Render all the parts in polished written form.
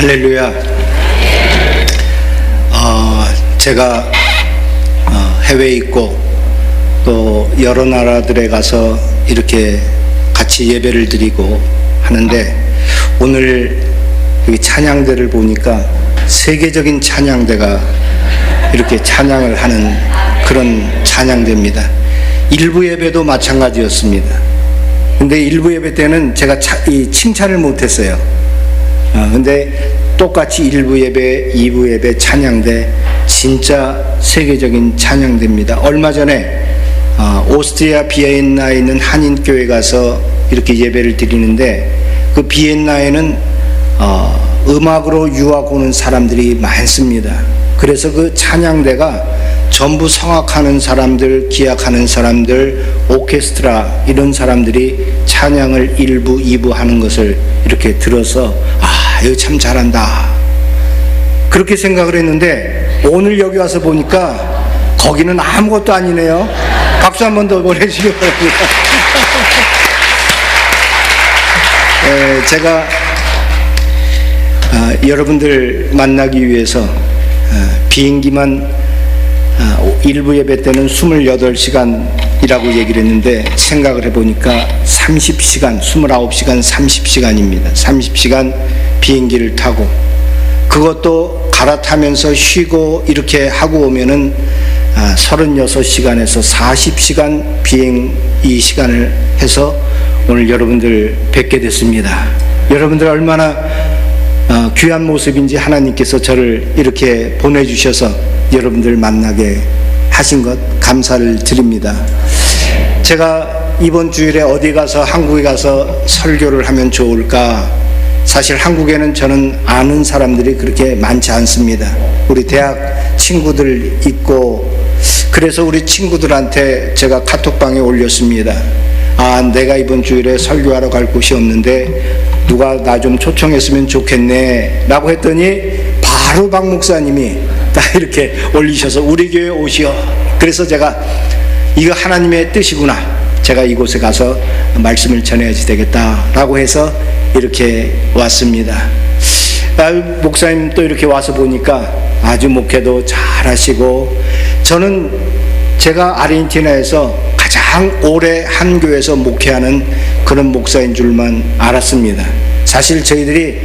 할렐루야. 제가 해외에 있고 또 여러 나라들에 가서 이렇게 같이 예배를 드리고 하는데, 오늘 여기 찬양대를 보니까 세계적인 찬양대가 이렇게 찬양을 하는 그런 찬양대입니다. 일부 예배도 마찬가지였습니다. 근데 일부 예배 때는 제가 칭찬을 못했어요. 근데 똑같이 일부 예배, 2부 예배 찬양대, 진짜 세계적인 찬양대입니다. 얼마 전에 오스트리아 비엔나에 있는 한인교회 가서 이렇게 예배를 드리는데, 그 비엔나에는 음악으로 유학 오는 사람들이 많습니다. 그래서 그 찬양대가 전부 성악하는 사람들, 기악하는 사람들, 오케스트라 이런 사람들이 찬양을 1부, 2부 하는 것을 이렇게 들어서 이거 참 잘한다 그렇게 생각을 했는데, 오늘 여기 와서 보니까 거기는 아무것도 아니네요. 박수 한 번 더 보내주시기 바랍니다. 제가 여러분들 만나기 위해서 비행기만 1부 예배 때는 28시간이라고 얘기를 했는데, 생각을 해보니까 30시간, 29시간, 30시간입니다. 30시간 비행기를 타고, 그것도 갈아타면서 쉬고 이렇게 하고 오면은 36시간에서 40시간 비행 이 시간을 해서 오늘 여러분들 뵙게 됐습니다. 여러분들 얼마나 귀한 모습인지 하나님께서 저를 이렇게 보내주셔서 여러분들 만나게 하신 것 감사를 드립니다. 제가 이번 주일에 어디 가서, 한국에 가서 설교를 하면 좋을까? 사실 한국에는 저는 아는 사람들이 그렇게 많지 않습니다. 우리 대학 친구들 있고, 그래서 우리 친구들한테 제가 카톡방에 올렸습니다. 내가 이번 주일에 설교하러 갈 곳이 없는데 누가 나 좀 초청했으면 좋겠네 라고 했더니, 바로 박 목사님이 딱 이렇게 올리셔서 우리 교회 오시오. 그래서 제가 이거 하나님의 뜻이구나, 제가 이곳에 가서 말씀을 전해야지 되겠다 라고 해서 이렇게 왔습니다. 목사님 또 이렇게 와서 보니까 아주 목회도 잘하시고, 저는 제가 아르헨티나에서 가장 오래 한 교회에서 목회하는 그런 목사인 줄만 알았습니다. 사실 저희들이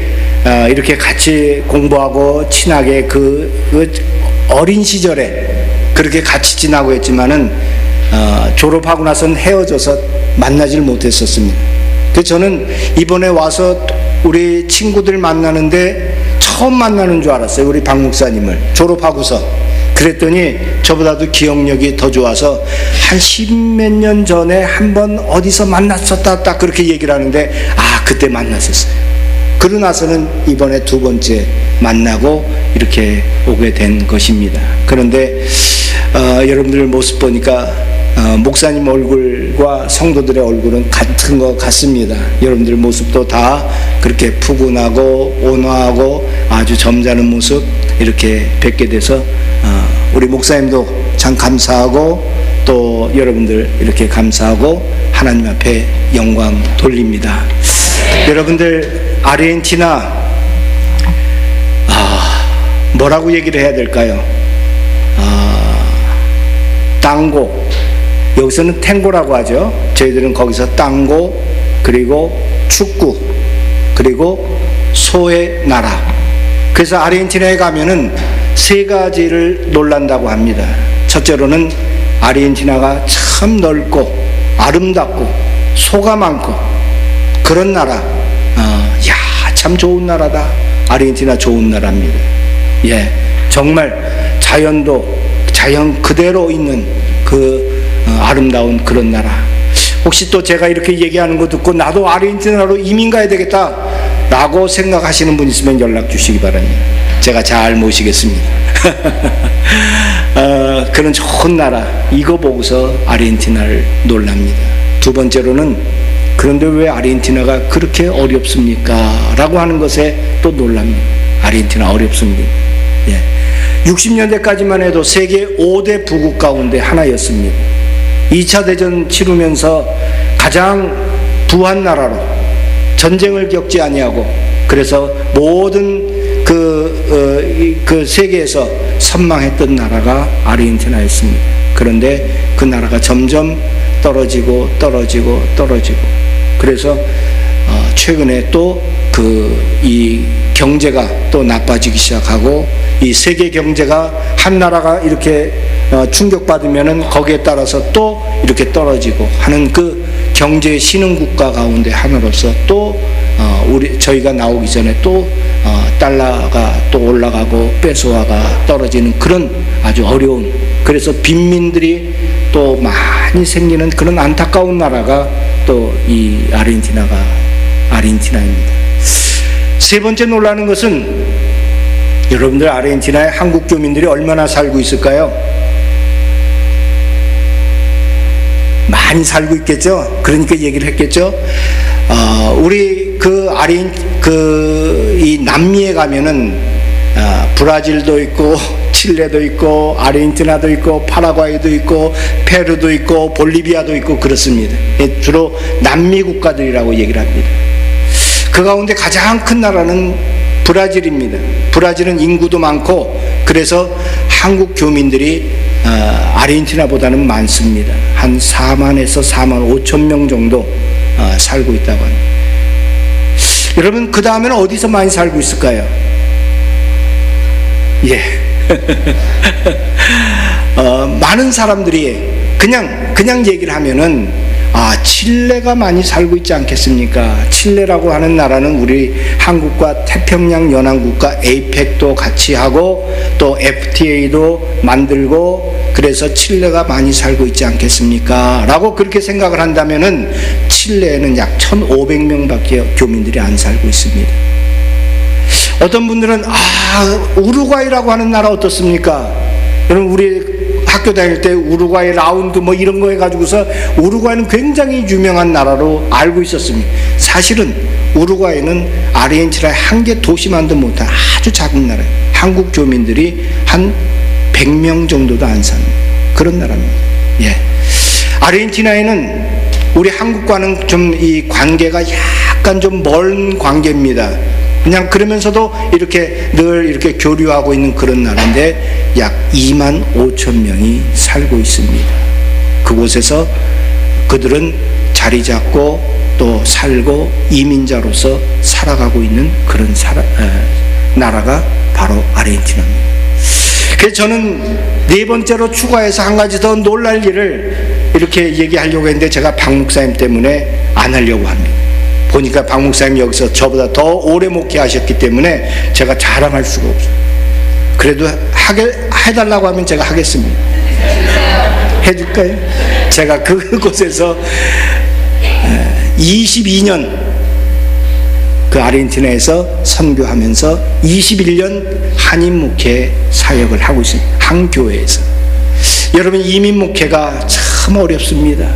이렇게 같이 공부하고 친하게 그 어린 시절에 그렇게 같이 지나고 했지만은 졸업하고 나서는 헤어져서 만나질 못했었습니다. 그래서 저는 이번에 와서 우리 친구들 만나는데 처음 만나는 줄 알았어요. 우리 박 목사님을 졸업하고서. 그랬더니 저보다도 기억력이 더 좋아서 한 10몇 년 전에 한번 어디서 만났었다 딱 그렇게 얘기를 하는데, 그때 만났었어요. 그러고 나서는 이번에 두 번째 만나고 이렇게 오게 된 것입니다. 그런데 여러분들 모습 보니까 목사님 얼굴과 성도들의 얼굴은 같은 것 같습니다. 여러분들 모습도 다 그렇게 푸근하고 온화하고 아주 점잖은 모습 이렇게 뵙게 돼서 우리 목사님도 참 감사하고, 또 여러분들 이렇게 감사하고 하나님 앞에 영광 돌립니다. 여러분들 아르헨티나 뭐라고 얘기를 해야 될까요? 땅고, 여기서는 탱고라고 하죠. 저희들은 거기서 땅고, 그리고 축구, 그리고 소의 나라. 그래서 아르헨티나에 가면은 세 가지를 놀란다고 합니다. 첫째로는 아르헨티나가 참 넓고 아름답고 소가 많고 그런 나라. 참 좋은 나라다. 아르헨티나 좋은 나라입니다. 정말 자연 그대로 있는 그 아름다운 그런 나라. 혹시 또 제가 이렇게 얘기하는 거 듣고 나도 아르헨티나로 이민 가야 되겠다 라고 생각하시는 분 있으면 연락 주시기 바랍니다. 제가 잘 모시겠습니다. 그런 좋은 나라, 이거 보고서 아르헨티나를 놀랍니다. 두 번째로는, 그런데 왜 아르헨티나가 그렇게 어렵습니까? 라고 하는 것에 또 놀랍니다. 아르헨티나 어렵습니다. 60년대까지만 해도 세계 5대 부국 가운데 하나였습니다. 2차 대전 치르면서 가장 부한 나라로, 전쟁을 겪지 아니하고, 그래서 모든 그 세계에서 선망했던 나라가 아르헨티나였습니다. 그런데 그 나라가 점점 떨어지고 그래서 최근에 또 이 경제가 또 나빠지기 시작하고, 이 세계 경제가 한 나라가 이렇게 충격받으면은 거기에 따라서 또 이렇게 떨어지고 하는 그 경제 신흥 국가 가운데 하나로서 또 저희가 나오기 전에 또 달러가 또 올라가고 페소화가 떨어지는 그런 아주 어려운, 그래서 빈민들이 또 많이 생기는 그런 안타까운 나라가 또 이 아르헨티나입니다. 세 번째 놀라는 것은, 여러분들 아르헨티나에 한국 교민들이 얼마나 살고 있을까요? 많이 살고 있겠죠. 그러니까 얘기를 했겠죠. 우리 이 남미에 가면은 브라질도 있고 칠레도 있고 아르헨티나도 있고 파라과이도 있고 페루도 있고 볼리비아도 있고 그렇습니다. 주로 남미 국가들이라고 얘기를 합니다. 그 가운데 가장 큰 나라는 브라질입니다. 브라질은 인구도 많고 그래서 한국 교민들이 아르헨티나보다는 많습니다. 한 4만에서 4만 5천 명 정도 살고 있다고 합니다. 여러분, 그 다음에는 어디서 많이 살고 있을까요? 예. 많은 사람들이 그냥 얘기를 하면은 칠레가 많이 살고 있지 않겠습니까? 칠레라고 하는 나라는 우리 한국과 태평양 연안국가 에이펙도 같이 하고 또 FTA도 만들고, 그래서 칠레가 많이 살고 있지 않겠습니까? 라고 그렇게 생각을 한다면은 칠레에는 약 1,500명밖에 교민들이 안 살고 있습니다. 어떤 분들은 우루과이라고 하는 나라 어떻습니까? 여러분, 우리 학교 다닐 때 우루과이 라운드 뭐 이런 거 해가지고서 우루과이는 굉장히 유명한 나라로 알고 있었습니다. 사실은 우루과이는 아르헨티나의 한 개 도시만도 못한 아주 작은 나라예요. 한국 교민들이 한 100명 정도도 안 사는 그런 나라입니다. 예. 아르헨티나에는 우리 한국과는 좀 이 관계가 약간 좀 먼 관계입니다. 그냥 그러면서도 늘 이렇게 교류하고 있는 그런 나라인데 약 2만 5천 명이 살고 있습니다. 그곳에서 그들은 자리 잡고 또 살고 이민자로서 살아가고 있는 그런 나라가 바로 아르헨티나입니다. 그래서 저는 네 번째로 추가해서 한 가지 더 놀랄 일을 이렇게 얘기하려고 했는데 제가 박 목사님 때문에 안 하려고 합니다. 보니까 박 목사님 여기서 저보다 더 오래 목회하셨기 때문에 제가 자랑할 수가 없어요. 그래도 해달라고 하면 제가 하겠습니다. 해줄까요? 제가 그곳에서 22년 그 아르헨티나에서 선교하면서 21년 한인 목회 사역을 하고 있습니다. 한 교회에서. 여러분, 이민 목회가 참 어렵습니다.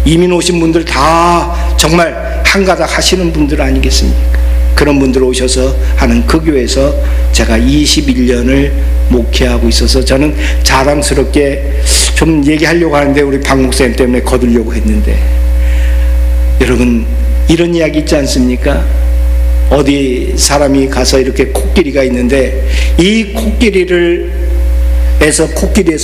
이민 오신 분들 다 정말 한가닥 하시는 분들 아니겠습니까? 그런 분들 오셔서 하는 그 교회에서 제가 21년을 목회하고 있어서 저는 자랑스럽게 좀 얘기하려고 하는데 우리 박 목사님 때문에 거두려고 했는데, 여러분, 이런 이야기 있지 않습니까? 어디 사람이 가서 이렇게 코끼리가 있는데 이 코끼리에서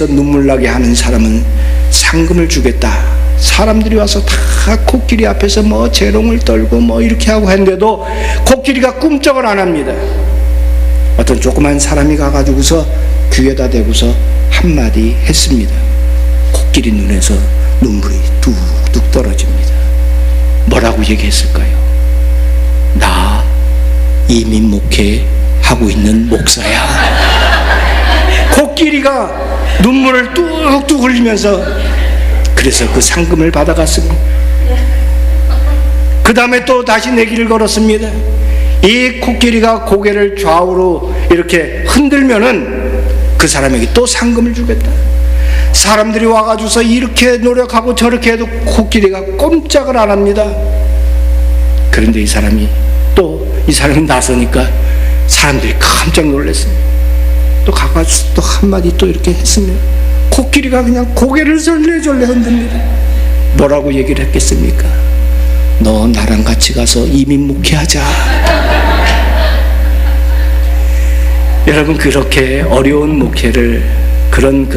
눈물 나게 하는 사람은 상금을 주겠다. 사람들이 와서 다 코끼리 앞에서 뭐 재롱을 떨고 뭐 이렇게 하고 했는데도 코끼리가 꿈쩍을 안 합니다. 어떤 조그만 사람이 가가지고서 귀에다 대고서 한마디 했습니다. 코끼리 눈에서 눈물이 뚝뚝 떨어집니다. 뭐라고 얘기했을까요? 나 이민 목회 하고 있는 목사야. 코끼리가 눈물을 뚝뚝 흘리면서 그래서 그 상금을 받아갔습니다. 그 다음에 또 다시 내기를 걸었습니다. 이 코끼리가 고개를 좌우로 이렇게 흔들면은 그 사람에게 또 상금을 주겠다. 사람들이 와가지고서 이렇게 노력하고 저렇게 해도 코끼리가 꼼짝을 안 합니다. 그런데 이 사람이 나서니까 사람들이 깜짝 놀랐습니다. 또 가가지고 또 한마디 또 이렇게 했습니다. 코끼리가 그냥 고개를 절레절레 흔듭니다. 뭐라고 얘기를 했겠습니까? 너 나랑 같이 가서 이민 목회하자. 여러분, 그렇게 어려운 목회를 그런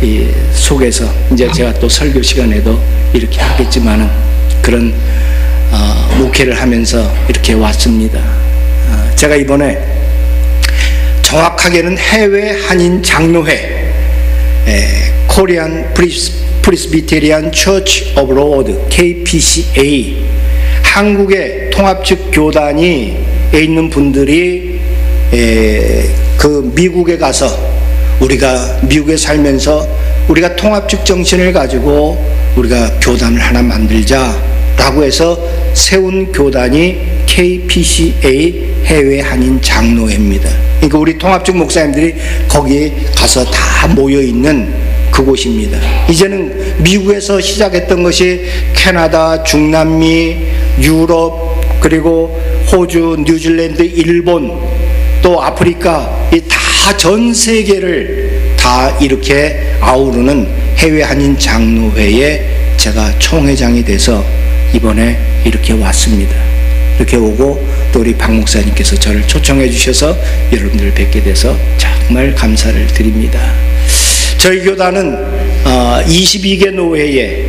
이 속에서 이제 제가 또 설교 시간에도 이렇게 하겠지만은 그런 목회를 하면서 이렇게 왔습니다. 제가 이번에 정확하게는 해외 한인 장로회, 코리안 프리스비테리안 처치 어브로드 KPCA, 한국의 통합측 교단이 있는 분들이 그 미국에 가서 우리가 미국에 살면서 우리가 통합측 정신을 가지고 우리가 교단을 하나 만들자라고 해서 세운 교단이 KPCA 해외 한인 장로회입니다. 그러니까 우리 통합측 목사님들이 거기에 가서 다 모여 있는 그곳입니다. 이제는 미국에서 시작했던 것이 캐나다, 중남미, 유럽, 그리고 호주, 뉴질랜드, 일본, 또 아프리카, 이 다 전 세계를 다 이렇게 아우르는 해외 한인 장로회에 제가 총회장이 돼서 이번에 이렇게 왔습니다. 이렇게 오고 또 우리 박 목사님께서 저를 초청해 주셔서 여러분들을 뵙게 돼서 정말 감사를 드립니다. 저희 교단은 22개 노회에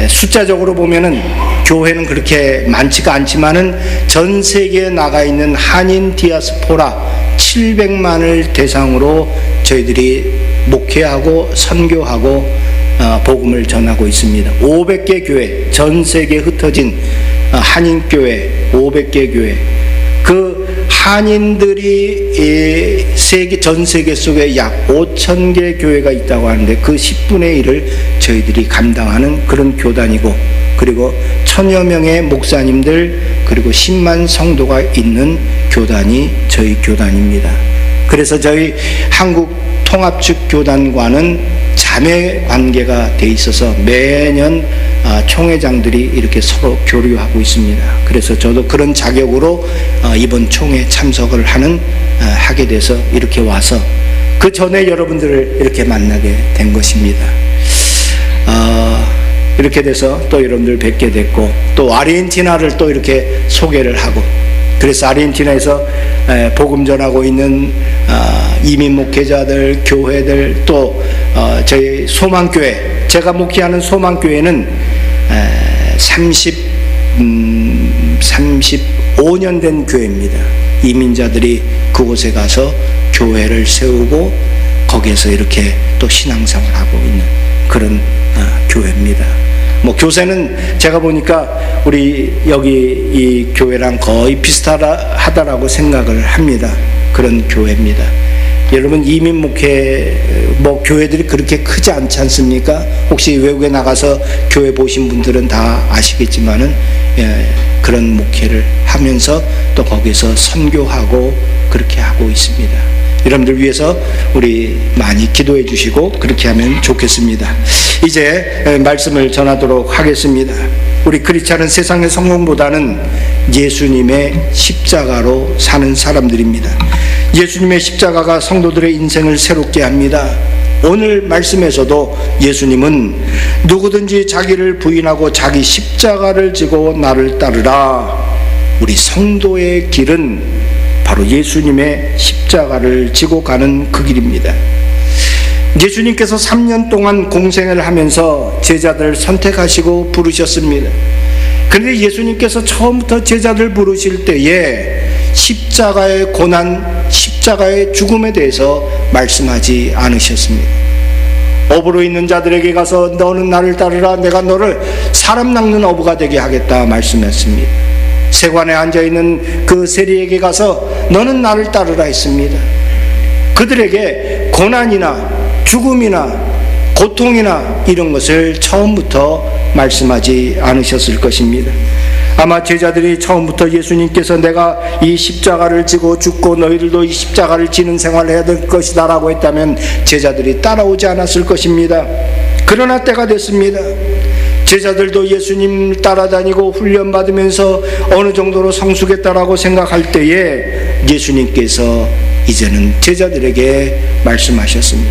숫자적으로 보면은 교회는 그렇게 많지가 않지만은 전 세계에 나가 있는 한인 디아스포라 700만을 대상으로 저희들이 목회하고 선교하고 복음을 전하고 있습니다. 500개 교회, 전 세계에 흩어진 한인교회 500개 교회, 그 한인들이 전 세계 속에 약 5,000개 교회가 있다고 하는데 그 10분의 1을 저희들이 감당하는 그런 교단이고, 그리고 1,000여 명의 목사님들, 그리고 10만 성도가 있는 교단이 저희 교단입니다. 그래서 저희 한국 통합측 교단과는 자매 관계가 돼 있어서 매년 총회장들이 이렇게 서로 교류하고 있습니다. 그래서 저도 그런 자격으로 이번 총회 참석을 하게 돼서 이렇게 와서 그 전에 여러분들을 이렇게 만나게 된 것입니다. 이렇게 돼서 또 여러분들 뵙게 됐고, 또 아르헨티나를 또 이렇게 소개를 하고, 그래서 아르헨티나에서 복음 전하고 있는 이민 목회자들, 교회들, 또 저희 소망교회, 제가 목회하는 소망교회는 35년 된 교회입니다. 이민자들이 그곳에 가서 교회를 세우고 거기에서 이렇게 또 신앙생활을 하고 있는 그런 교회입니다. 뭐 교세는 제가 보니까 우리 여기 이 교회랑 거의 비슷하다라고 생각을 합니다. 그런 교회입니다. 여러분, 이민 목회 교회들이 그렇게 크지 않지 않습니까? 혹시 외국에 나가서 교회 보신 분들은 다 아시겠지만은 그런 목회를 하면서 또 거기서 선교하고 그렇게 하고 있습니다. 여러분들 위해서 우리 많이 기도해 주시고 그렇게 하면 좋겠습니다. 이제 말씀을 전하도록 하겠습니다. 우리 크리스찬은 세상의 성공보다는 예수님의 십자가로 사는 사람들입니다. 예수님의 십자가가 성도들의 인생을 새롭게 합니다. 오늘 말씀에서도 예수님은 누구든지 자기를 부인하고 자기 십자가를 지고 나를 따르라. 우리 성도의 길은 바로 예수님의 십자가를 지고 가는 그 길입니다. 예수님께서 3년 동안 공생을 하면서 제자들을 선택하시고 부르셨습니다. 그런데 예수님께서 처음부터 제자들 부르실 때에 십자가의 고난, 십자가의 죽음에 대해서 말씀하지 않으셨습니다. 어부로 있는 자들에게 가서 너는 나를 따르라, 내가 너를 사람 낚는 어부가 되게 하겠다 말씀했습니다. 세관에 앉아있는 그 세리에게 가서 너는 나를 따르라 했습니다. 그들에게 고난이나 죽음이나 고통이나 이런 것을 처음부터 말씀하지 않으셨을 것입니다. 아마 제자들이 처음부터 예수님께서 내가 이 십자가를 지고 죽고 너희들도 이 십자가를 지는 생활을 해야 될 것이다 라고 했다면 제자들이 따라오지 않았을 것입니다. 그러나 때가 됐습니다. 제자들도 예수님 따라다니고 훈련받으면서 어느 정도로 성숙했다라고 생각할 때에 예수님께서 이제는 제자들에게 말씀하셨습니다.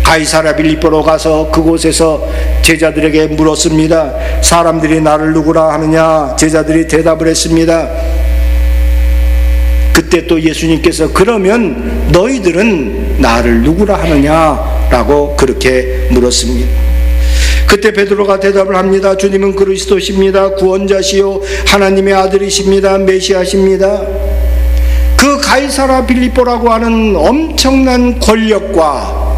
가이사랴 빌립보로 가서 그곳에서 제자들에게 물었습니다. 사람들이 나를 누구라 하느냐? 제자들이 대답을 했습니다. 그때 또 예수님께서 그러면 너희들은 나를 누구라 하느냐라고 그렇게 물었습니다. 그때 베드로가 대답을 합니다. 주님은 그리스도십니다. 구원자시요 하나님의 아들이십니다. 메시아십니다. 그 가이사라 빌립보라고 하는 엄청난 권력과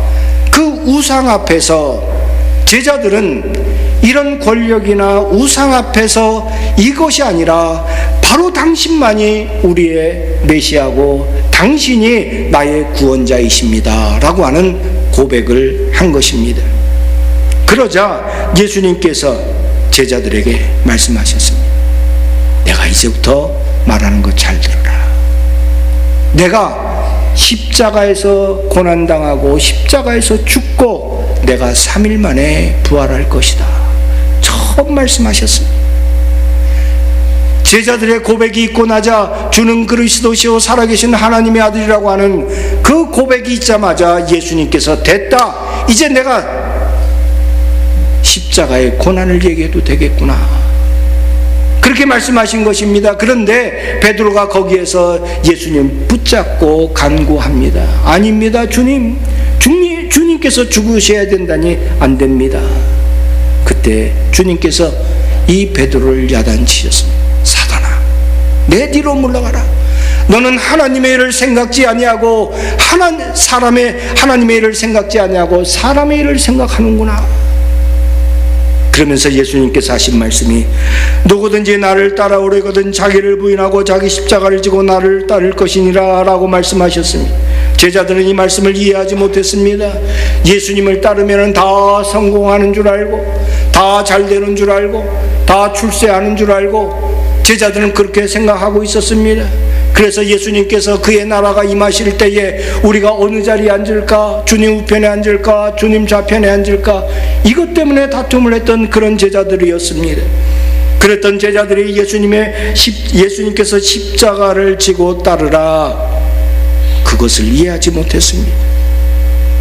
그 우상 앞에서 제자들은 이런 권력이나 우상 앞에서 이것이 아니라 바로 당신만이 우리의 메시아고 당신이 나의 구원자이십니다 라고 하는 고백을 한 것입니다. 그러자 예수님께서 제자들에게 말씀하셨습니다. 내가 이제부터 말하는 것 잘 들어라. 내가 십자가에서 고난당하고 십자가에서 죽고 내가 3일 만에 부활할 것이다. 처음 말씀하셨습니다. 제자들의 고백이 있고 나자 주는 그리스도시요 살아계신 하나님의 아들이라고 하는 그 고백이 있자마자 예수님께서 됐다. 이제 내가 십자가의 고난을 얘기해도 되겠구나. 그렇게 말씀하신 것입니다. 그런데 베드로가 거기에서 예수님 붙잡고 간구합니다. 아닙니다, 주님. 주님께서 죽으셔야 된다니 안 됩니다. 그때 주님께서 이 베드로를 야단치셨습니다. 사단아, 내 뒤로 물러가라. 너는 하나님의 일을 생각지 아니하고 하나님의 일을 생각지 아니하고 사람의 일을 생각하는구나. 그러면서 예수님께서 하신 말씀이 누구든지 나를 따라오려거든 자기를 부인하고 자기 십자가를 지고 나를 따를 것이니라 라고 말씀하셨습니다. 제자들은 이 말씀을 이해하지 못했습니다. 예수님을 따르면 다 성공하는 줄 알고 다 잘되는 줄 알고 다 출세하는 줄 알고 제자들은 그렇게 생각하고 있었습니다. 그래서 예수님께서 그의 나라가 임하실 때에 우리가 어느 자리에 앉을까? 주님 우편에 앉을까? 주님 좌편에 앉을까? 이것 때문에 다툼을 했던 그런 제자들이었습니다. 그랬던 제자들이 예수님께서 십자가를 지고 따르라, 그것을 이해하지 못했습니다.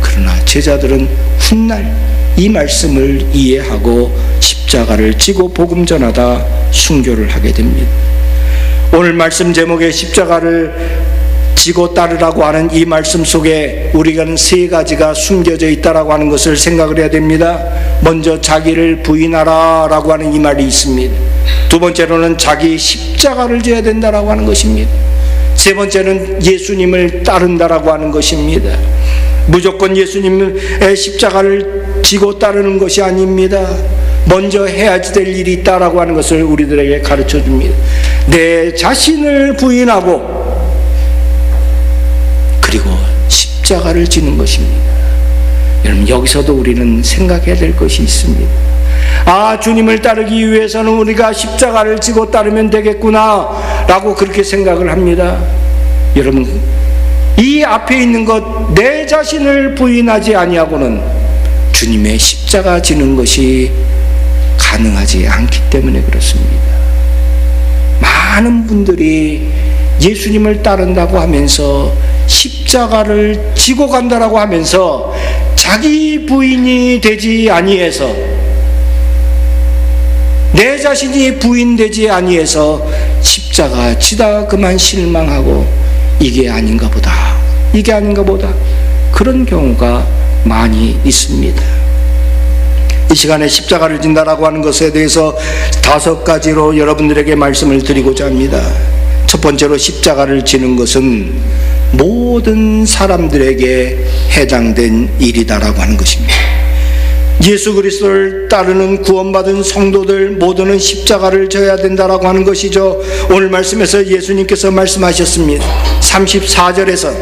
그러나 제자들은 훗날 이 말씀을 이해하고 십자가를 지고 복음 전하다 순교를 하게 됩니다. 오늘 말씀 제목에 십자가를 지고 따르라고 하는 이 말씀 속에 우리가는 세 가지가 숨겨져 있다라고 하는 것을 생각을 해야 됩니다. 먼저 자기를 부인하라 라고 하는 이 말이 있습니다. 두 번째로는 자기 십자가를 져야 된다라고 하는 것입니다. 세 번째는 예수님을 따른다라고 하는 것입니다. 무조건 예수님의 십자가를 지고 따르는 것이 아닙니다. 먼저 해야지 될 일이 있다라고 하는 것을 우리들에게 가르쳐 줍니다. 내 자신을 부인하고 그리고 십자가를 지는 것입니다. 여러분, 여기서도 우리는 생각해야 될 것이 있습니다. 주님을 따르기 위해서는 우리가 십자가를 지고 따르면 되겠구나 라고 그렇게 생각을 합니다. 여러분, 이 앞에 있는 것 내 자신을 부인하지 아니하고는 주님의 십자가 지는 것이 가능하지 않기 때문에 그렇습니다. 많은 분들이 예수님을 따른다고 하면서 십자가를 지고 간다라고 하면서 자기 부인이 되지 아니해서, 내 자신이 부인되지 아니해서 십자가 지다 그만 실망하고 이게 아닌가 보다 그런 경우가 많이 있습니다. 이 시간에 십자가를 진다라고 하는 것에 대해서 5가지로 여러분들에게 말씀을 드리고자 합니다. 첫 번째로, 십자가를 지는 것은 모든 사람들에게 해당된 일이다라고 하는 것입니다. 예수 그리스도를 따르는 구원받은 성도들 모두는 십자가를 져야 된다라고 하는 것이죠. 오늘 말씀에서 예수님께서 말씀하셨습니다. 34절에서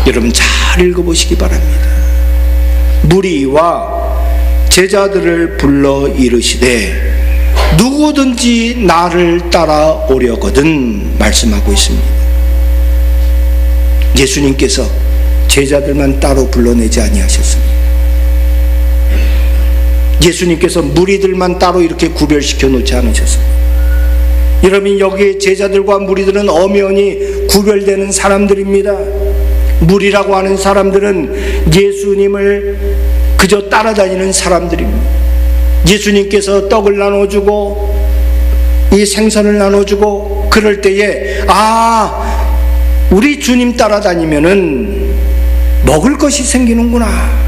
여러분 잘 읽어보시기 바랍니다. 무리와 제자들을 불러 이르시되 누구든지 나를 따라오려거든 말씀하고 있습니다. 예수님께서 제자들만 따로 불러내지 아니하셨습니다. 예수님께서 무리들만 따로 이렇게 구별시켜 놓지 않으셨습니다. 여러분, 여기 제자들과 무리들은 엄연히 구별되는 사람들입니다. 무리라고 하는 사람들은 예수님을 그저 따라다니는 사람들입니다. 예수님께서 떡을 나눠주고 이 생선을 나눠주고 그럴 때에 우리 주님 따라다니면은 먹을 것이 생기는구나.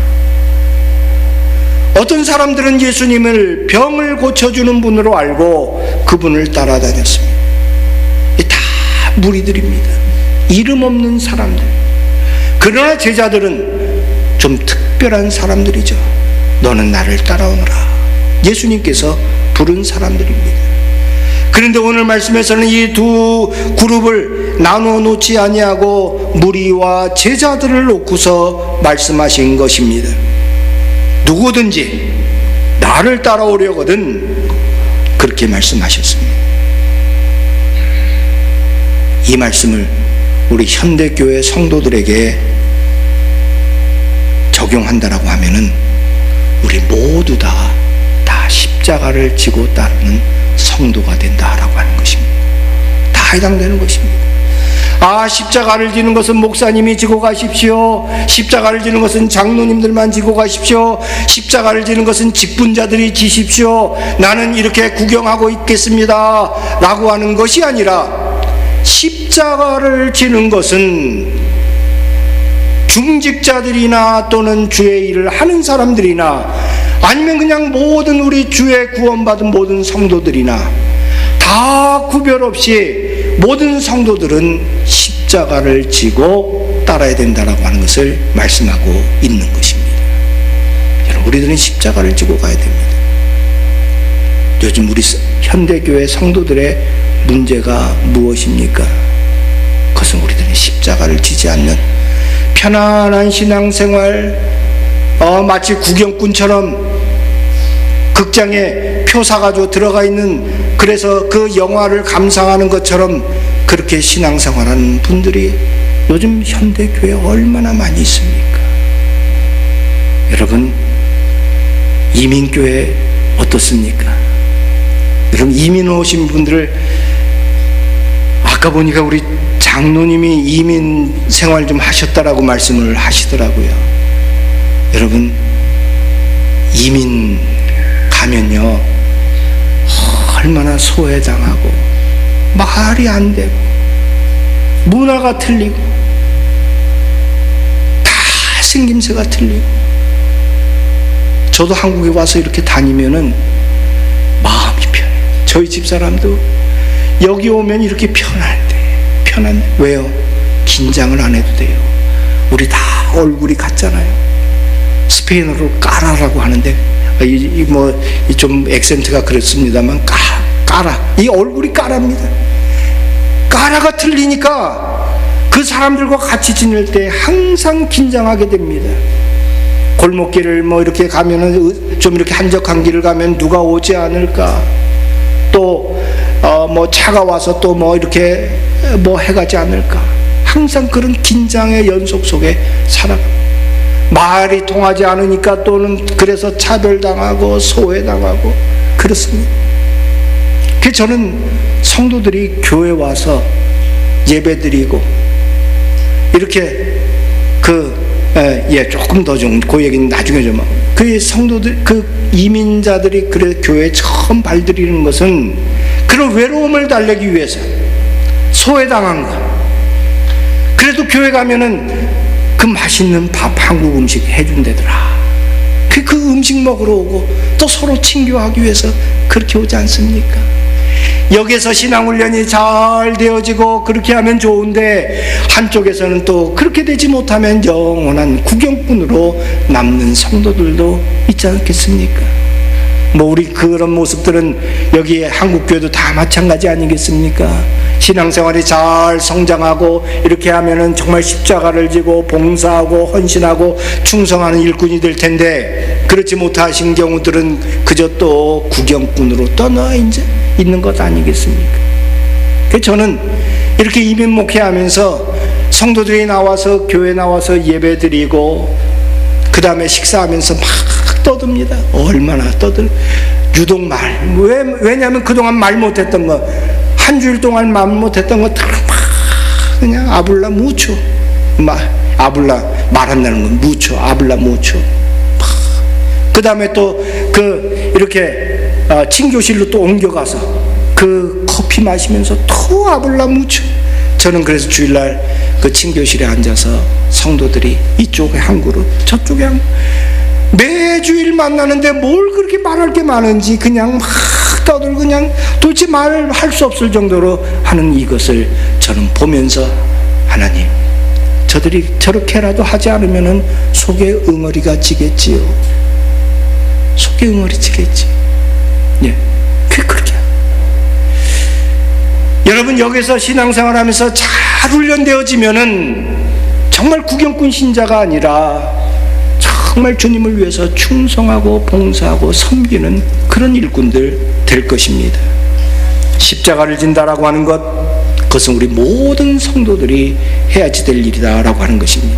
어떤 사람들은 예수님을 병을 고쳐주는 분으로 알고 그분을 따라다녔습니다. 다 무리들입니다. 이름 없는 사람들. 그러나 제자들은 좀 특별한 사람들이죠. 너는 나를 따라오너라. 예수님께서 부른 사람들입니다. 그런데 오늘 말씀에서는 이 두 그룹을 나누어 놓지 아니하고 무리와 제자들을 놓고서 말씀하신 것입니다. 누구든지 나를 따라오려거든 그렇게 말씀하셨습니다. 이 말씀을 우리 현대교회 성도들에게 적용한다라고 하면은 우리 모두 다 십자가를 지고 따르는 성도가 된다라고 하는 것입니다. 다 해당되는 것입니다. 십자가를 지는 것은 목사님이 지고 가십시오. 십자가를 지는 것은 장로님들만 지고 가십시오. 십자가를 지는 것은 직분자들이 지십시오. 나는 이렇게 구경하고 있겠습니다 라고 하는 것이 아니라, 십자가를 지는 것은 중직자들이나 또는 주의 일을 하는 사람들이나 아니면 그냥 모든 우리 주의 구원받은 모든 성도들이나 다 구별 없이 모든 성도들은 십자가를 지고 따라야 된다라고 하는 것을 말씀하고 있는 것입니다. 여러분, 우리들은 십자가를 지고 가야 됩니다. 요즘 우리 현대교회 성도들의 문제가 무엇입니까? 그것은 우리들은 십자가를 지지 않는 편안한 신앙생활, 마치 구경꾼처럼 극장에 표 사가지고 들어가 있는, 그래서 그 영화를 감상하는 것처럼 그렇게 신앙생활하는 분들이 요즘 현대교회에 얼마나 많이 있습니까? 여러분, 이민교회 어떻습니까? 여러분, 이민 오신 분들을 아까 보니까 우리 장로님이 이민 생활 좀 하셨다라고 말씀을 하시더라고요. 여러분, 이민 가면요 얼마나 소외당하고 말이 안 되고 문화가 틀리고 다 생김새가 틀리고. 저도 한국에 와서 이렇게 다니면은 마음이 편해요. 저희 집사람도 여기 오면 이렇게 편한데 왜요? 긴장을 안 해도 돼요. 우리 다 얼굴이 같잖아요. 스페인어로 까라라고 하는데 좀 액센트가 그렇습니다만 까라, 이 얼굴이 까랍니다. 까라가 틀리니까 그 사람들과 같이 지낼 때 항상 긴장하게 됩니다. 골목길을 이렇게 가면은 좀 이렇게 한적한 길을 가면 누가 오지 않을까, 또 차가 와서 또 이렇게 해가지 않을까, 항상 그런 긴장의 연속 속에 살아갑니다. 말이 통하지 않으니까 또는 그래서 차별당하고 소외당하고 그렇습니다. 그래서 저는 성도들이 교회 와서 예배드리고 이렇게 조금 더 좀 그 얘기는 나중에 좀, 그 성도들, 그 이민자들이 그래 교회에 처음 발들이는 것은 그런 외로움을 달래기 위해서, 소외당한 거. 그래도 교회 가면은 그 맛있는 밥, 한국 음식 해준다더라. 그 음식 먹으러 오고 또 서로 친교하기 위해서 그렇게 오지 않습니까? 여기서 신앙훈련이 잘 되어지고 그렇게 하면 좋은데, 한쪽에서는 또 그렇게 되지 못하면 영원한 구경꾼으로 남는 성도들도 있지 않겠습니까? 우리 그런 모습들은 여기 한국교회도 다 마찬가지 아니겠습니까? 신앙생활이 잘 성장하고 이렇게 하면은 정말 십자가를 지고 봉사하고 헌신하고 충성하는 일꾼이 될 텐데, 그렇지 못하신 경우들은 그저 또 구경꾼으로 떠나 이제 있는 것 아니겠습니까? 그래서 저는 이렇게 이민 목회하면서 성도들이 나와서 교회 나와서 예배드리고 그 다음에 식사하면서 막 떠듭니다. 얼마나 떠들, 유독 왜냐하면 그동안 말 못했던 거, 한 주일 동안 말 못했던 거 다 그냥 아블라 무초, 아블라 말한다는 건 무초, 아블라 무초. 그 다음에 또 이렇게 친교실로 또 옮겨가서 그 커피 마시면서 또 아블라 무초, 저는 그래서 주일날 그 친교실에 앉아서 성도들이 이쪽에 한 그룹 저쪽에 한 매주일 만나는데 뭘 그렇게 말할 게 많은지 그냥 막 떠들 그냥 도대체 말할 수 없을 정도로 하는 이것을 저는 보면서 하나님, 저들이 저렇게라도 하지 않으면은 속에 응어리가 지겠지요. 속에 응어리 지겠지. 예, 그렇게. 여러분, 여기서 신앙생활하면서 잘 훈련되어지면은 정말 구경꾼 신자가 아니라 정말 주님을 위해서 충성하고 봉사하고 섬기는 그런 일꾼들 될 것입니다. 십자가를 진다라고 하는 것, 그것은 우리 모든 성도들이 해야지 될 일이다라고 하는 것입니다.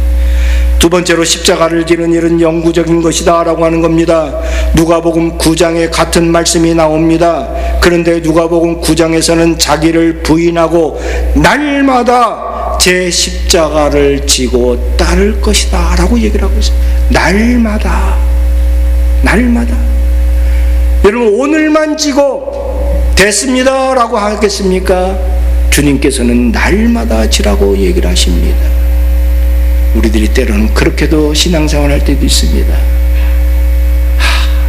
두 번째로 십자가를 지는 일은 영구적인 것이다라고 하는 겁니다. 누가복음 9장에 같은 말씀이 나옵니다. 그런데 누가복음 9장에서는 자기를 부인하고 날마다 제 십자가를 지고 따를 것이다 라고 얘기를 하고 있어요. 날마다. 여러분, 오늘만 지고 됐습니다 라고 하겠습니까? 주님께서는 날마다 지라고 얘기를 하십니다. 우리들이 때로는 그렇게도 신앙생활 할 때도 있습니다.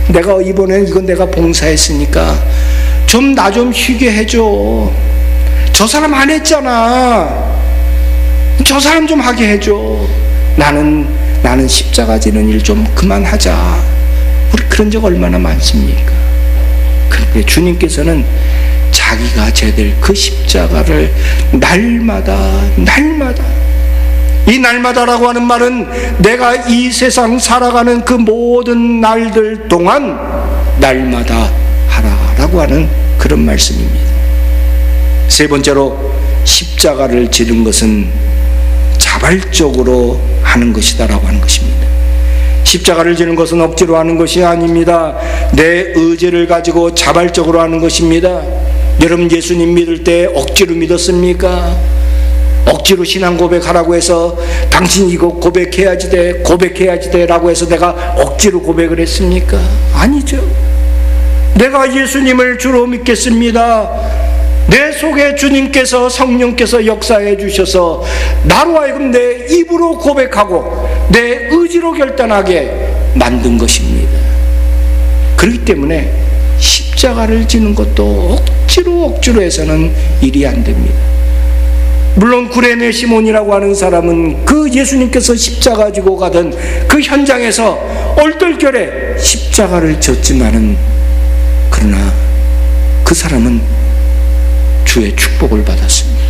내가 이번엔 이건 내가 봉사했으니까 좀 나 좀 쉬게 해줘. 저 사람 안 했잖아. 저 사람 좀 하게 해줘. 나는 십자가 지는 일 좀 그만하자. 우리 그런 적 얼마나 많습니까? 그런데 주님께서는 자기가 져야 될 그 십자가를 날마다 이 날마다라고 하는 말은 내가 이 세상 살아가는 그 모든 날들 동안 날마다 하라라고 하는 그런 말씀입니다. 세 번째로 십자가를 지는 것은 자발적으로 하는 것이다라고 하는 것입니다. 십자가를 지는 것은 억지로 하는 것이 아닙니다. 내 의지를 가지고 자발적으로 하는 것입니다. 여러분, 예수님 믿을 때 억지로 믿었습니까? 억지로 신앙 고백하라고 해서 당신 이거 고백해야지 돼 라고 해서 내가 억지로 고백을 했습니까? 아니죠. 내가 예수님을 주로 믿겠습니다. 내 속에 주님께서 성령께서 역사해 주셔서 나로 하여금 내 입으로 고백하고 내 의지로 결단하게 만든 것입니다. 그렇기 때문에 십자가를 지는 것도 억지로 해서는 일이 안 됩니다. 물론 구레네 시몬이라고 하는 사람은 그 예수님께서 십자가 지고 가던 그 현장에서 얼떨결에 십자가를 졌지만은, 그러나 그 사람은 주의 축복을 받았습니다.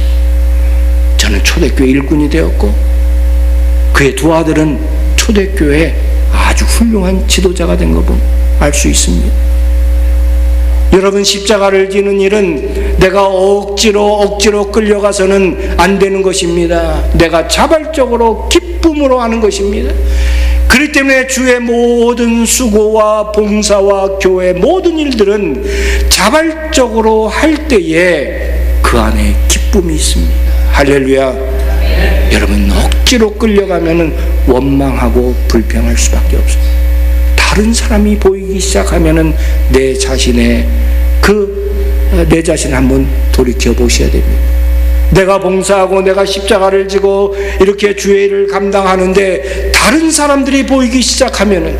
저는 초대교회 일꾼이 되었고 그의 두 아들은 초대교회 아주 훌륭한 지도자가 된 거 알 수 있습니다. 여러분, 십자가를 지는 일은 내가 억지로 끌려가서는 안 되는 것입니다. 내가 자발적으로 기쁨으로 하는 것입니다. 그렇기 때문에 주의 모든 수고와 봉사와 교회 모든 일들은 자발적으로 할 때에 그 안에 기쁨이 있습니다. 할렐루야. 여러분, 억지로 끌려가면 원망하고 불평할 수밖에 없어요. 다른 사람이 보이기 시작하면 내 자신을 한번 돌이켜 보셔야 됩니다. 내가 봉사하고 내가 십자가를 지고 이렇게 주의 일을 감당하는데 다른 사람들이 보이기 시작하면,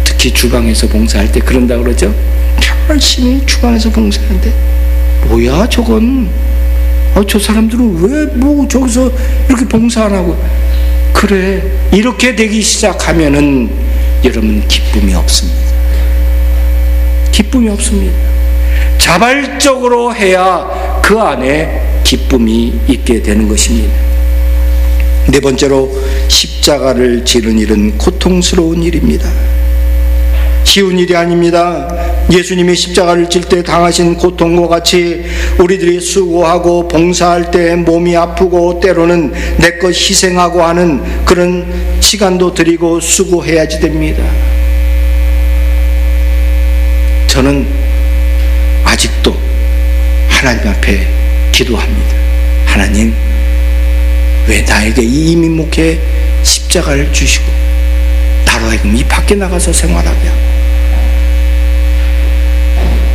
특히 주방에서 봉사할 때 그런다 그러죠. 열심히 주방에서 봉사하는데 뭐야 저건, 저 사람들은 왜 저기서 이렇게 봉사 안 하고, 그래, 이렇게 되기 시작하면은 여러분 기쁨이 없습니다. 기쁨이 없습니다. 자발적으로 해야 그 안에 기쁨이 있게 되는 것입니다. 네 번째로 십자가를 지는 일은 고통스러운 일입니다. 쉬운 일이 아닙니다. 예수님이 십자가를 질 때 당하신 고통과 같이 우리들이 수고하고 봉사할 때 몸이 아프고 때로는 내 것 희생하고 하는 그런 시간도 드리고 수고해야지 됩니다. 저는 아직도 하나님 앞에 기도합니다. 하나님, 왜 나에게 이 이민목회 십자가를 주시고 나로 하여금 이 밖에 나가서 생활하게 하고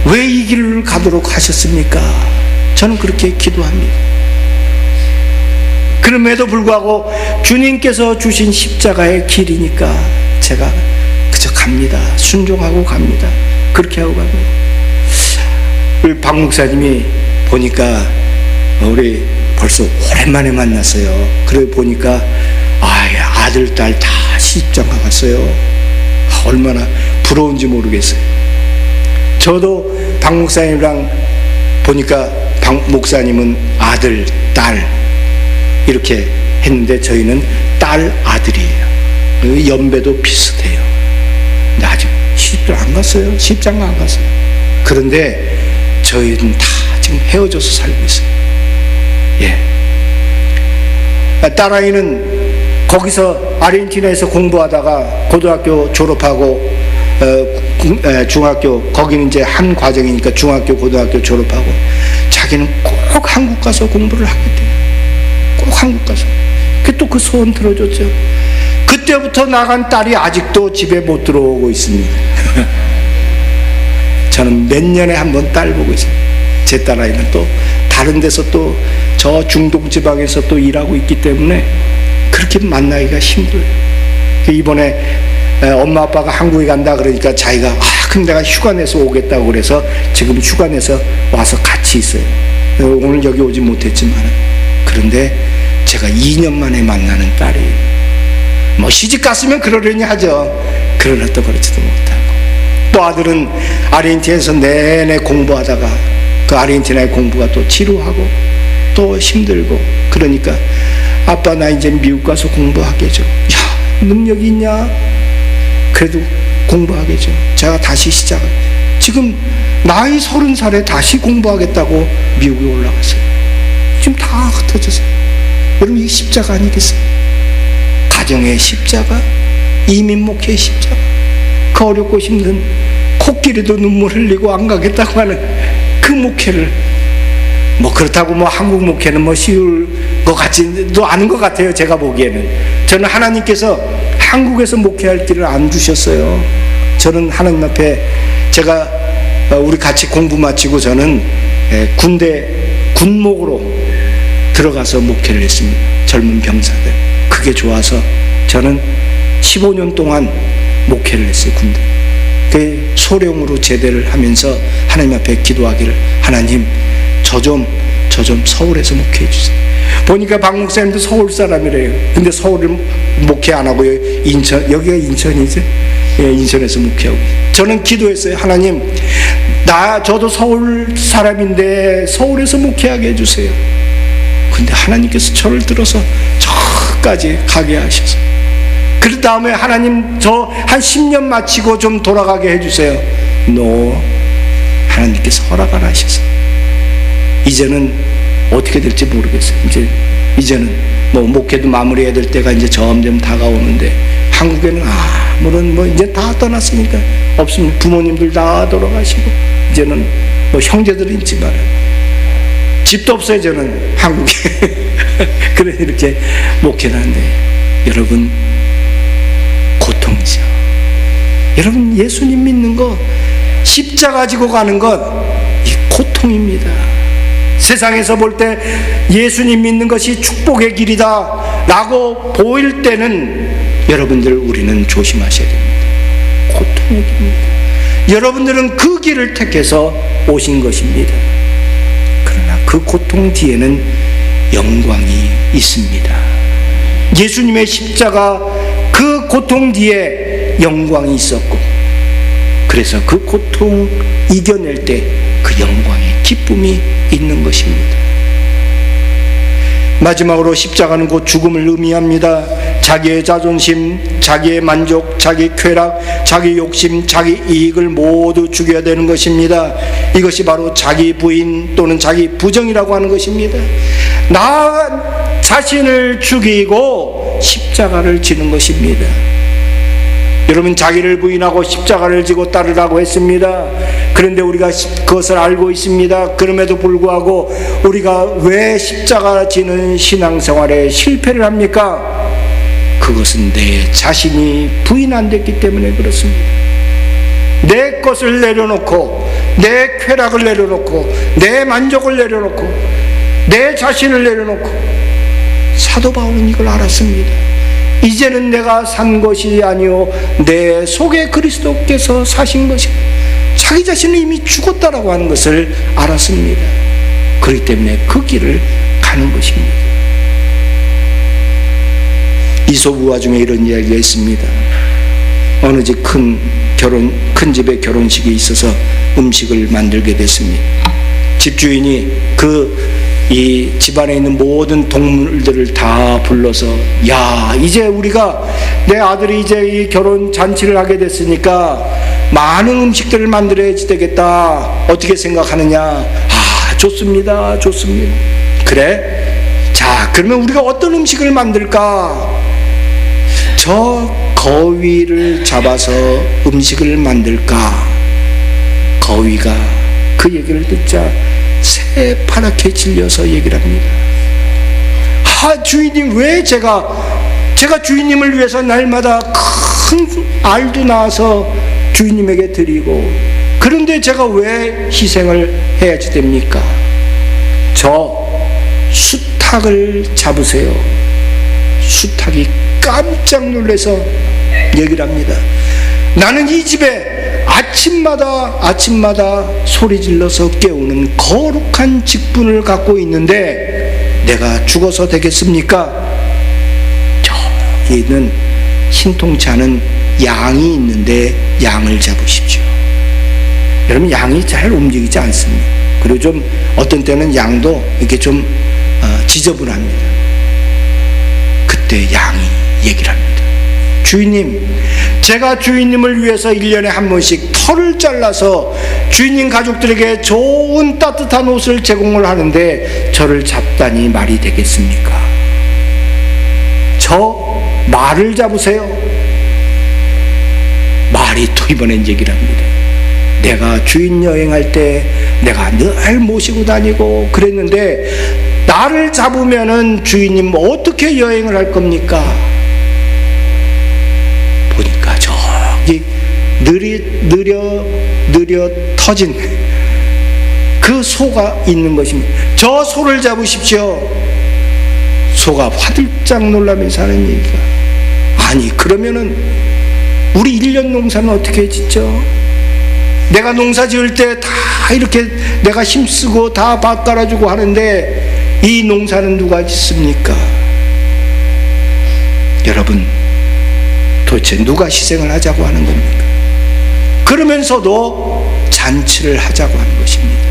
왜 이 길을 가도록 하셨습니까? 저는 그렇게 기도합니다. 그럼에도 불구하고 주님께서 주신 십자가의 길이니까 제가 그저 갑니다. 순종하고 갑니다. 그렇게 하고 갑니다. 우리 박 목사님이 보니까 우리 벌써 오랜만에 만났어요. 그래 보니까 아들, 딸 다 시집장가 갔어요. 얼마나 부러운지 모르겠어요. 저도 박 목사님이랑 보니까 박 목사님은 아들, 딸 이렇게 했는데 저희는 딸, 아들이에요. 연배도 비슷해요. 근데 아직 시집장 안 갔어요. 시집장가 안 갔어요. 그런데 저희는 다 지금 헤어져서 살고 있어요. 예. 딸아이는 거기서 아르헨티나에서 공부하다가 고등학교 졸업하고 중학교, 거기는 이제 한 과정이니까 중학교, 고등학교 졸업하고 자기는 꼭 한국 가서 공부를 하겠대요. 꼭 한국 가서. 또 그 소원 들어줬죠. 그때부터 나간 딸이 아직도 집에 못 들어오고 있습니다. 저는 몇 년에 한 번 딸 보고 있어요. 제 딸아이는 또 다른 데서 또 저 중동 지방에서 또 일하고 있기 때문에 그렇게 만나기가 힘들어요. 이번에 엄마 아빠가 한국에 간다 그러니까 자기가 그럼 내가 휴가 내서 오겠다고 그래서 지금 휴가 내서 와서 같이 있어요. 오늘 여기 오지 못했지만 그런데 제가 2년 만에 만나는 딸이에요. 뭐 시집 갔으면 그러려니 하죠. 그러나 또 그렇지도 못하고 또 아들은 아르헨티나에서 내내 공부하다가 그 아르헨티나의 공부가 또 지루하고 또 힘들고 그러니까 아빠 나 이제 미국 가서 공부하게 해줘. 야 능력이 있냐? 그래도 공부하게 해줘. 제가 다시 시작을 지금 나이 30살에 다시 공부하겠다고 미국에 올라갔어요. 지금 다 흩어졌어요. 여러분 이게 십자가 아니겠어요? 가정의 십자가, 이민 목회의 십자가, 그 어렵고 힘든 코끼리도 눈물 흘리고 안 가겠다고 하는 그 목회를 뭐 그렇다고 뭐 한국 목회는 뭐 쉬울 것 같지도 않은 것 같아요. 제가 보기에는 저는 하나님께서 한국에서 목회할 길을 안 주셨어요. 저는 하나님 앞에 제가 우리 같이 공부 마치고 저는 군대 군목으로 들어가서 목회를 했습니다. 젊은 병사들 그게 좋아서 저는 15년 동안 목회를 했어요. 군대 그 소령으로 제대를 하면서 하나님 앞에 기도하기를 하나님 저 좀 서울에서 목회해 주세요. 보니까 박 목사님도 서울 사람이래요. 근데 서울을 목회 안 하고요. 인천, 여기가 인천이죠? 예, 인천에서 목회하고. 저는 기도했어요. 하나님, 저도 서울 사람인데 서울에서 목회하게 해주세요. 근데 하나님께서 저를 들어서 저까지 가게 하셔서. 그 다음에 하나님, 저 한 10년 마치고 좀 돌아가게 해주세요. 하나님께서 허락 안 하셔서. 이제는 어떻게 될지 모르겠어요. 이제는 뭐 목회도 마무리해야 될 때가 이제 점점 다가오는데 한국에는 아무런 뭐 이제 다 떠났으니까 없습니다. 부모님들 다 돌아가시고 이제는 뭐 형제들은 있지만 집도 없어요. 저는 한국에. 그래 이렇게 목회를 하는데 여러분 고통이죠. 여러분 예수님 믿는 거 십자가 지고 가는 것 이 고통입니다. 세상에서 볼 때 예수님 믿는 것이 축복의 길이다 라고 보일 때는 여러분들 우리는 조심하셔야 됩니다. 고통의 길입니다. 여러분들은 그 길을 택해서 오신 것입니다. 그러나 그 고통 뒤에는 영광이 있습니다. 예수님의 십자가 그 고통 뒤에 영광이 있었고 그래서 그 고통 이겨낼 때 그 영광의 기쁨이 있는 것입니다. 마지막으로 십자가는 곧 죽음을 의미합니다. 자기의 자존심, 자기의 만족, 자기 쾌락, 자기 욕심, 자기 이익을 모두 죽여야 되는 것입니다. 이것이 바로 자기 부인 또는 자기 부정이라고 하는 것입니다. 나 자신을 죽이고 십자가를 지는 것입니다. 여러분 자기를 부인하고 십자가를 지고 따르라고 했습니다. 그런데 우리가 그것을 알고 있습니다. 그럼에도 불구하고 우리가 왜 십자가 지는 신앙생활에 실패를 합니까? 그것은 내 자신이 부인 안 됐기 때문에 그렇습니다. 내 것을 내려놓고, 내 쾌락을 내려놓고, 내 만족을 내려놓고, 내 자신을 내려놓고, 사도 바울은 이걸 알았습니다. 이제는 내가 산 것이 아니요 내 속에 그리스도께서 사신 것이다. 자기 자신은 이미 죽었다라고 하는 것을 알았습니다. 그렇기 때문에 그 길을 가는 것입니다. 이솝우화 중에 이런 이야기가 있습니다. 어느 집 큰 집에 결혼식이 있어서 음식을 만들게 됐습니다. 집주인이 이 집안에 있는 모든 동물들을 다 불러서, 야, 이제 우리가, 내 아들이 이제 이 결혼 잔치를 하게 됐으니까 많은 음식들을 만들어야지 되겠다. 어떻게 생각하느냐? 아, 좋습니다. 좋습니다. 그래? 자, 그러면 우리가 어떤 음식을 만들까? 저 거위를 잡아서 음식을 만들까? 거위가 그 얘기를 듣자 새파랗게 질려서 얘기를 합니다. 아, 주인님, 왜 제가 주인님을 위해서 날마다 큰 알도 낳아서 주인님에게 드리고, 그런데 제가 왜 희생을 해야지 됩니까? 저 수탉을 잡으세요. 수탉이 깜짝 놀라서 얘기를 합니다. 나는 이 집에 아침마다 소리 질러서 깨우는 거룩한 직분을 갖고 있는데 내가 죽어서 되겠습니까? 저기는 신통치 않은 양이 있는데 양을 잡으십시오. 여러분, 양이 잘 움직이지 않습니다. 그리고 좀 어떤 때는 양도 이렇게 좀 지저분합니다. 그때 양이 얘기를 합니다. 주인님, 제가 주인님을 위해서 1년에 한 번씩 털을 잘라서 주인님 가족들에게 좋은 따뜻한 옷을 제공을 하는데 저를 잡다니 말이 되겠습니까? 저 말을 잡으세요. 말이 또 이번엔 얘기를 합니다. 내가 주인 여행할 때 내가 늘 모시고 다니고 그랬는데 나를 잡으면은 주인님 어떻게 여행을 할 겁니까? 보니까 저기 느려 터진 그 소가 있는 것입니다. 저 소를 잡으십시오. 소가 화들짝 놀라면서 하는 얘기가, 아니, 그러면은 우리 1년 농사는 어떻게 짓죠? 내가 농사 지을 때 다 이렇게 내가 힘쓰고 다 밭 깔아주고 하는데 이 농사는 누가 짓습니까? 여러분, 도대체 누가 희생을 하자고 하는 겁니까? 그러면서도 잔치를 하자고 하는 것입니다.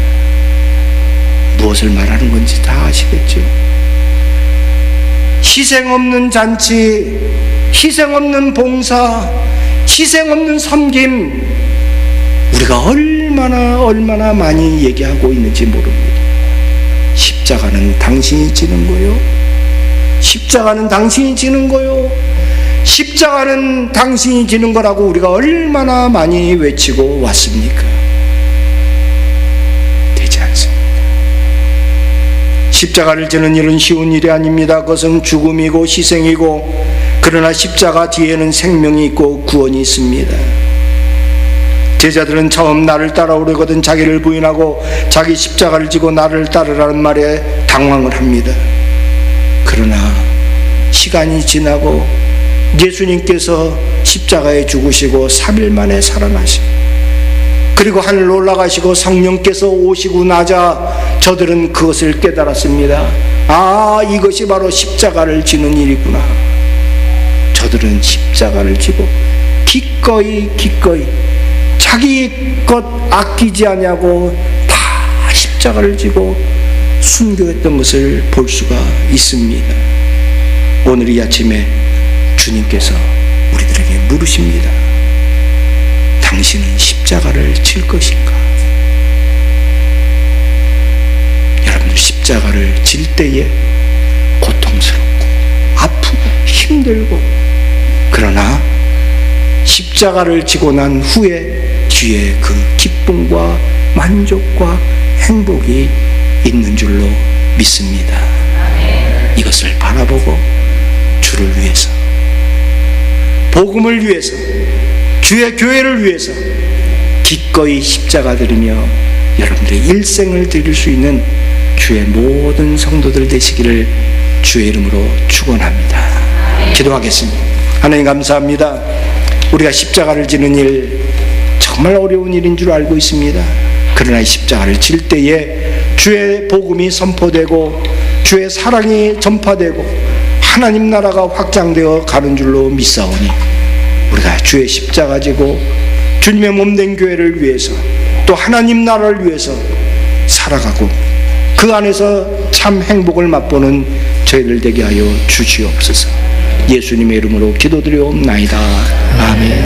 무엇을 말하는 건지 다 아시겠죠? 희생 없는 잔치, 희생 없는 봉사, 희생 없는 섬김, 우리가 얼마나 많이 얘기하고 있는지 모릅니다. 십자가는 당신이 지는 거요. 십자가는 당신이 지는 거요. 십자가는 당신이 지는 거라고 우리가 얼마나 많이 외치고 왔습니까? 되지 않습니다. 십자가를 지는 일은 쉬운 일이 아닙니다. 그것은 죽음이고 희생이고, 그러나 십자가 뒤에는 생명이 있고 구원이 있습니다. 제자들은 처음 나를 따라오려거든 자기를 부인하고 자기 십자가를 지고 나를 따르라는 말에 당황을 합니다. 그러나 시간이 지나고 예수님께서 십자가에 죽으시고 3일 만에 살아나시고, 그리고 하늘로 올라가시고 성령께서 오시고 나자 저들은 그것을 깨달았습니다. 아, 이것이 바로 십자가를 지는 일이구나. 저들은 십자가를 지고 기꺼이 자기 것 아끼지 않냐고 다 십자가를 지고 순교했던 것을 볼 수가 있습니다. 오늘 이 아침에 주님께서 우리들에게 물으십니다. 당신은 십자가를 질 것인가? 여러분들, 십자가를 질 때에 고통스럽고 아프고 힘들고, 그러나 십자가를 지고 난 후에 뒤에 그 기쁨과 만족과 행복이 있는 줄로 믿습니다. 이것을 바라보고 주를 위해서, 복음을 위해서, 주의 교회를 위해서 기꺼이 십자가 들으며 여러분들의 일생을 드릴 수 있는 주의 모든 성도들 되시기를 주의 이름으로 축원합니다. 기도하겠습니다. 하나님 감사합니다. 우리가 십자가를 지는 일 정말 어려운 일인 줄 알고 있습니다. 그러나 이 십자가를 질 때에 주의 복음이 선포되고 주의 사랑이 전파되고 하나님 나라가 확장되어 가는 줄로 믿사오니 우리가 주의 십자가 지고 주님의 몸된 교회를 위해서 또 하나님 나라를 위해서 살아가고 그 안에서 참 행복을 맛보는 저희들 되게 하여 주시옵소서. 예수님의 이름으로 기도드리옵나이다. 아멘.